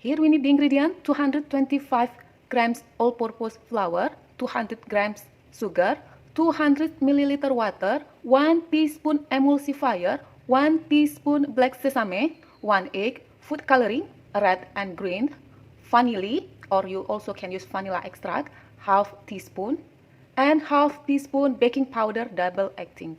Here we need the ingredient 225 grams all-purpose flour, 200 grams sugar, 200 milliliter water, 1 teaspoon emulsifier, 1 teaspoon black sesame, 1 egg, food coloring, red and green, vanilla, or you also can use vanilla extract, half teaspoon, and half teaspoon baking powder double acting.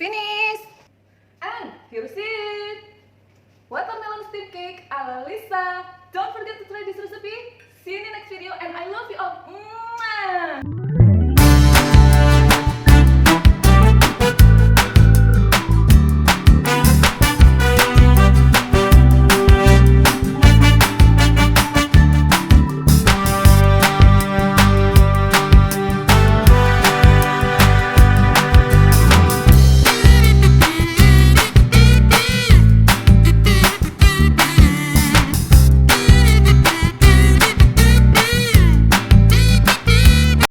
Finish! And here's it! Watermelon steam cake ala Lisa. Don't forget to try this recipe. See you in the next video and I love you all. Mwah!